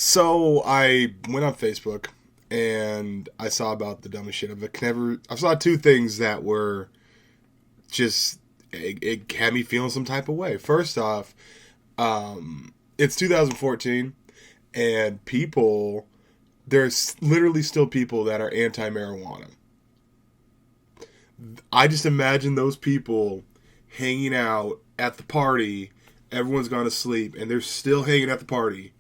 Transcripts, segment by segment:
So I went on Facebook and I saw about the dumbest shit. I saw two things that were just it had me feeling some type of way. First off, it's 2014 and there's literally still people that are anti-marijuana. I just imagine those people hanging out at the party. Everyone's gone to sleep and they're still hanging at the party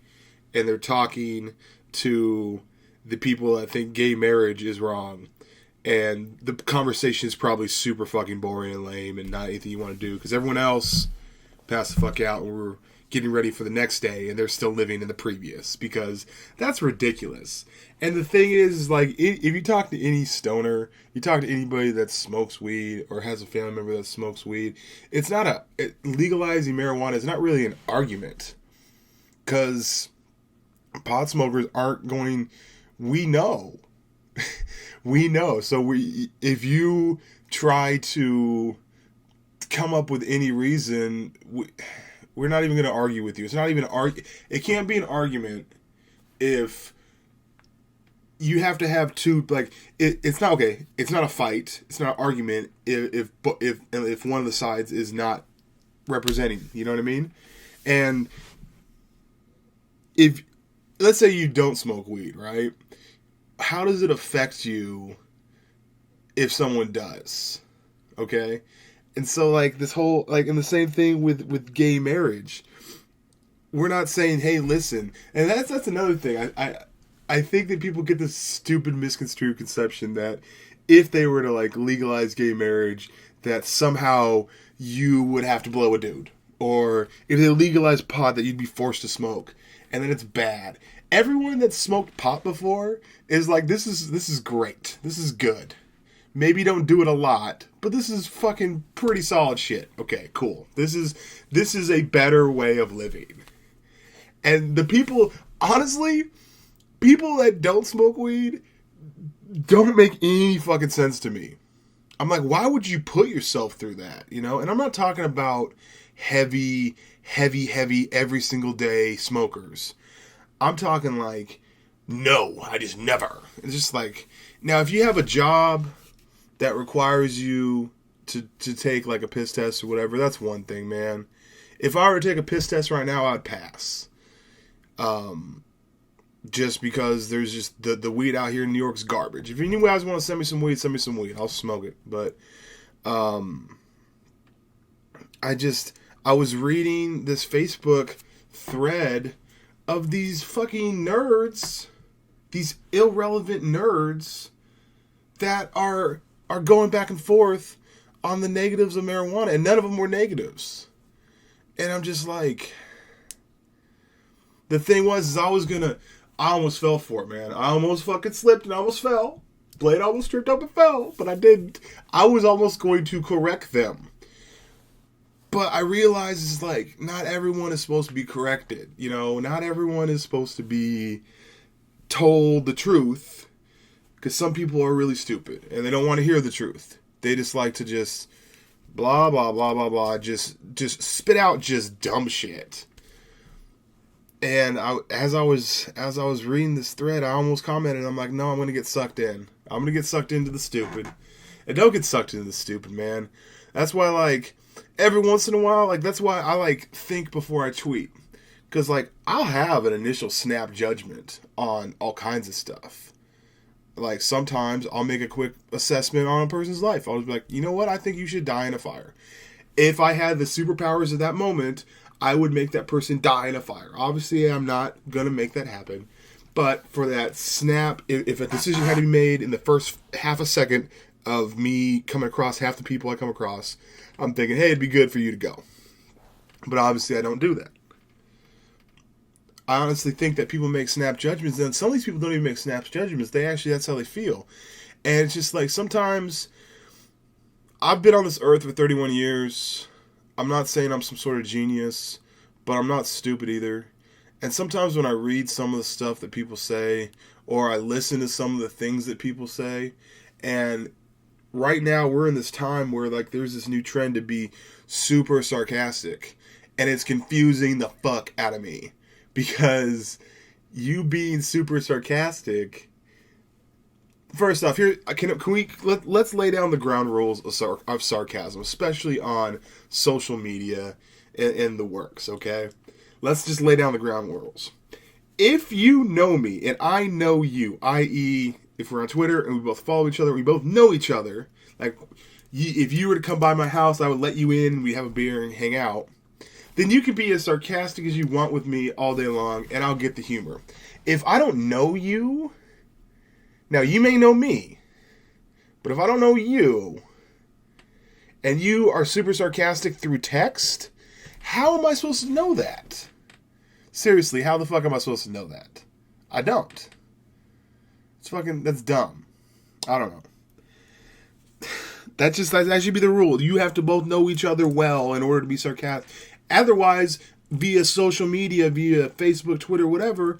and they're talking to the people that think gay marriage is wrong. And the conversation is probably super fucking boring and lame and not anything you want to do because everyone else passed the fuck out and we're getting ready for the next day and they're still living in the previous because that's ridiculous. And the thing is, like, if you talk to any stoner, you talk to anybody that smokes weed or has a family member that smokes weed, legalizing marijuana is not really an argument because pot smokers aren't going. We know. We know. So if you try to come up with any reason, we're not even going to argue with you. It's not even It can't be an argument if you have to have two, like, it's not okay. It's not a fight. It's not an argument if one of the sides is not representing. You know what I mean? And if, let's say you don't smoke weed, right? How does it affect you if someone does? Okay? And so, like, this whole, like, and the same thing with gay marriage. We're not saying, hey, listen. And that's another thing. I think that people get this stupid misconstrued conception that if they were to, like, legalize gay marriage, that somehow you would have to blow a dude. Or if they legalize pot, that you'd be forced to smoke. And then it's bad. Everyone that's smoked pot before is like, this is great. This is good. Maybe don't do it a lot, but this is fucking pretty solid shit. Okay, cool. This is a better way of living. And the people, honestly, people that don't smoke weed don't make any fucking sense to me. I'm like, why would you put yourself through that? You know? And I'm not talking about heavy every single day smokers. I'm talking like, no, I just never. It's just like, now if you have a job that requires you to take like a piss test or whatever, that's one thing, man. If I were to take a piss test right now, I'd pass. Just because there's just the weed out here in New York's garbage. If you guys want to send me some weed, I'll smoke it. But I was reading this Facebook thread of these fucking nerds, these irrelevant nerds that are going back and forth on the negatives of marijuana, and none of them were negatives. And I'm just like, the thing was, I almost fell for it, man. I almost fucking slipped and I almost fell. Blade almost tripped up and fell, but I didn't. I was almost going to correct them. But I realized it's like, not everyone is supposed to be corrected. You know, not everyone is supposed to be told the truth. Because some people are really stupid and they don't want to hear the truth. They just like to just blah, blah, blah, blah, blah. Just spit out just dumb shit. And as I was reading this thread, I almost commented, I'm like, no, I'm going to get sucked in. I'm going to get sucked into the stupid. And don't get sucked into the stupid, man. That's why, like, every once in a while, like, that's why I, like, think before I tweet. Because, like, I'll have an initial snap judgment on all kinds of stuff. Like, sometimes I'll make a quick assessment on a person's life. I'll just be like, you know what? I think you should die in a fire. If I had the superpowers of that moment, I would make that person die in a fire. Obviously, I'm not going to make that happen. But for that snap, if a decision had to be made in the first half a second of me coming across half the people I come across, I'm thinking, hey, it'd be good for you to go. But obviously, I don't do that. I honestly think that people make snap judgments, and some of these people don't even make snap judgments. That's how they feel. And it's just like, sometimes, I've been on this earth for 31 years. I'm not saying I'm some sort of genius, but I'm not stupid either. And sometimes when I read some of the stuff that people say, or I listen to some of the things that people say, and right now we're in this time where, like, there's this new trend to be super sarcastic, and it's confusing the fuck out of me. Because you being super sarcastic. First off, here can we let's lay down the ground rules of sarcasm, especially on social media and the works. Okay, let's just lay down the ground rules. If you know me and I know you, i.e., if we're on Twitter and we both follow each other, we both know each other. Like, if you were to come by my house, I would let you in, we have a beer and hang out. Then you can be as sarcastic as you want with me all day long, and I'll get the humor. If I don't know you, now you may know me, but if I don't know you, and you are super sarcastic through text, how am I supposed to know that? Seriously, how the fuck am I supposed to know that? I don't. That's dumb. I don't know. That should be the rule. You have to both know each other well in order to be sarcastic. Otherwise, via social media, via Facebook, Twitter, whatever,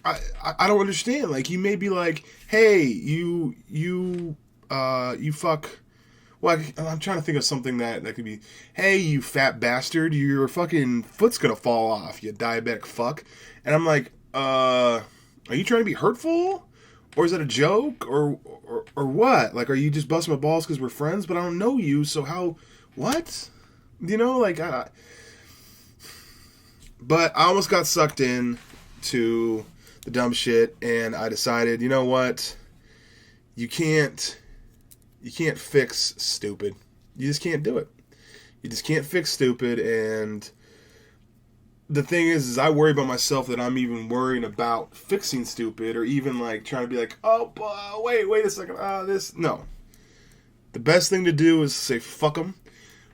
I don't understand. Like, you may be like, hey, you fuck. Well, I'm trying to think of something that could be, hey, you fat bastard, your fucking foot's gonna fall off, you diabetic fuck. And I'm like, are you trying to be hurtful? Or is that a joke? Or what? Like, are you just busting my balls because we're friends? But I don't know you, so how, what? You know, like, but I almost got sucked in to the dumb shit, and I decided, you know what? You can't fix stupid. You just can't do it. You just can't fix stupid, and the thing is I worry about myself that I'm even worrying about fixing stupid, or even like trying to be like, oh, wait a second, this. No. The best thing to do is say fuck them.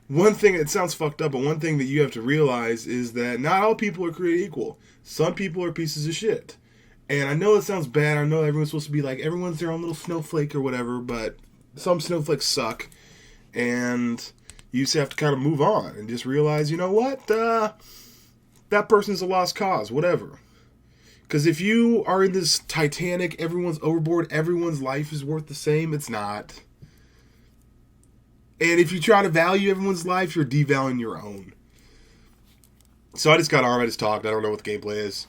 One thing, it sounds fucked up, but one thing that you have to realize is that not all people are created equal. Some people are pieces of shit. And I know it sounds bad. I know everyone's supposed to be like, everyone's their own little snowflake or whatever, but some snowflakes suck. And you just have to kind of move on and just realize, you know what? That person's a lost cause, whatever. Because if you are in this Titanic, everyone's overboard, everyone's life is worth the same, it's not. And if you try to value everyone's life, you're devaluing your own. So I just got on, I just talked, I don't know what the gameplay is.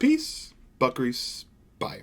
Peace, butt grease, bye.